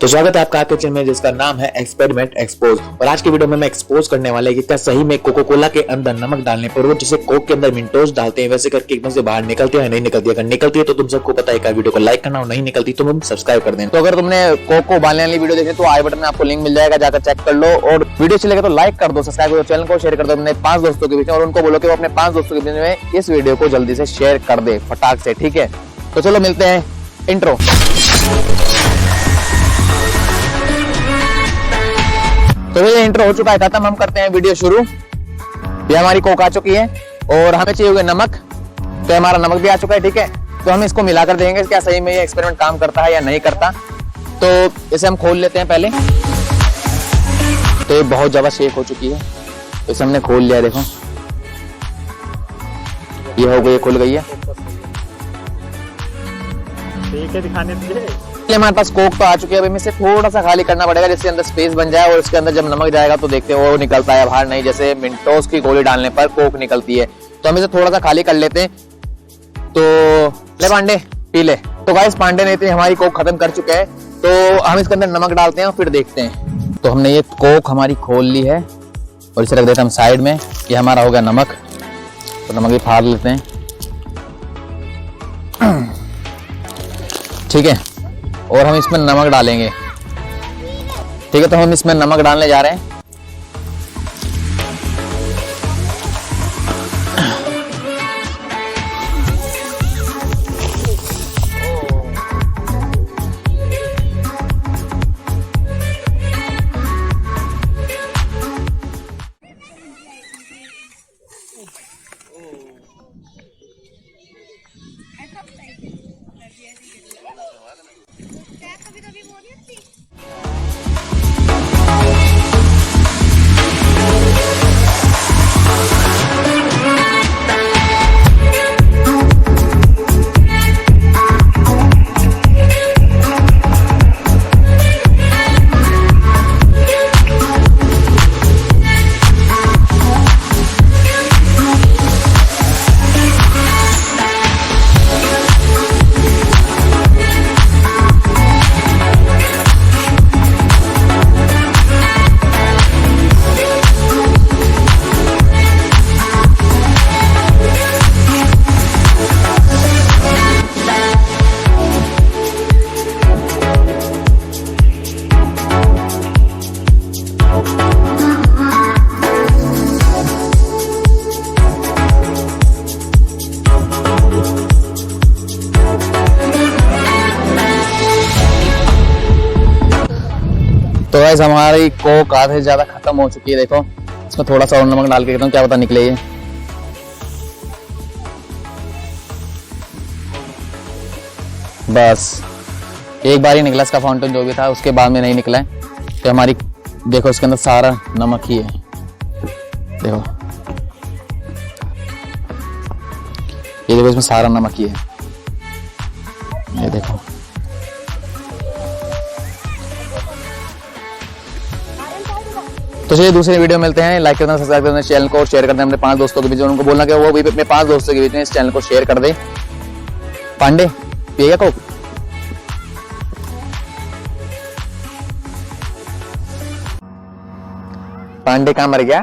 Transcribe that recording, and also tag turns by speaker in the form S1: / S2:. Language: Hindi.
S1: तो स्वागत है आपका आपके चैनल में जिसका नाम है एक्सपेरिमेंट एक्सपोज। और आज की वीडियो में मैं एक्सपोज करने वाला है कि क्या सही में कोका कोला के अंदर नमक डालने पर वो जैसे कोक के अंदर मिंटोस डालते हैं वैसे करके एकदम से बाहर निकलती है या नहीं निकलती है। अगर निकलती है तो तुम सबको पता है कि वीडियो को लाइक करना और नहीं निकलती तो तुम सब्सक्राइब कर देना।
S2: तो अगर तुमने कोक को उबालने वाली वीडियो देखी तो आई बटन में आपको लिंक मिल जाएगा, जाकर चेक कर लो। और वीडियो अच्छी लगे तो लाइक कर दो, सब्सक्राइब करो, चैनल को शेयर कर दो अपने 5 दोस्तों के बीच में और उनको बोलो कि वो अपने 5 दोस्तों के बीच में इस वीडियो को जल्दी से शेयर कर दे फटाक से, ठीक है। तो चलो मिलते हैं इंट्रो। तो ये इंट्रो हो चुका है खत्म, हम करते हैं वीडियो शुरू। ये हमारी कोक आ चुकी है और हमें चाहिए होगा नमक, तो हमारा नमक भी आ चुका है, ठीक है। तो हम इसको मिलाकर देखेंगे क्या सही में ये एक्सपेरिमेंट काम करता है या नहीं करता। तो इसे हम खोल लेते हैं पहले। तो ये बहुत ज्यादा शेक हो चुकी है, तो इसे हमने खोल लिया, देखो ये हो गई, खुल गई है।
S3: ठीक है, दिखाने दीजिए।
S2: हमारे पास कोक तो आ चुकी है, अब हमें इसे थोड़ा सा खाली करना पड़ेगा जिसके अंदर स्पेस बन जाए और इसके अंदर जब नमक जाएगा तो देखते हैं वो निकलता है बाहर, नहीं जैसे मिंटोस की गोली डालने पर कोक निकलती है। तो हम इसे थोड़ा सा खाली कर लेते हैं। तो ले पांडे पी ले। तो गाइस पांडे ने हमारी कोक खत्म कर चुके हैं, तो हम इसके अंदर नमक डालते हैं और फिर देखते हैं। तो हमने ये कोक हमारी खोल ली है और इसे रख देते हैं हम साइड में। ये हमारा हो गया नमक, तो नमक भी फाड़ लेते हैं, ठीक है। और हम इसमें नमक डालेंगे, ठीक है। तो हम इसमें नमक डालने जा रहे हैं। तो गाइस हमारी कोक आधे से ज्यादा खत्म हो चुकी है, देखो इसमें थोड़ा सा और नमक डाल के देखता हूँ क्या पता निकले ये। बस एक बार ही निकला इसका फाउंटेन जो भी था, उसके बाद में नहीं निकला है। तो हमारी देखो इसके अंदर सारा नमक ही है, देखो ये देखो इसमें सारा नमक ही है, ये देखो। तो चलिए दूसरी वीडियो मिलते हैं। लाइक करना, सब्सक्राइब करना चैनल को और शेयर करना अपने 5 दोस्तों के बीच में। उनको बोलना कि वो भी अपने 5 दोस्तों के बीच में इस चैनल को शेयर कर दे। पांडे पिएगा कोक? पांडे कहाँ मर गया?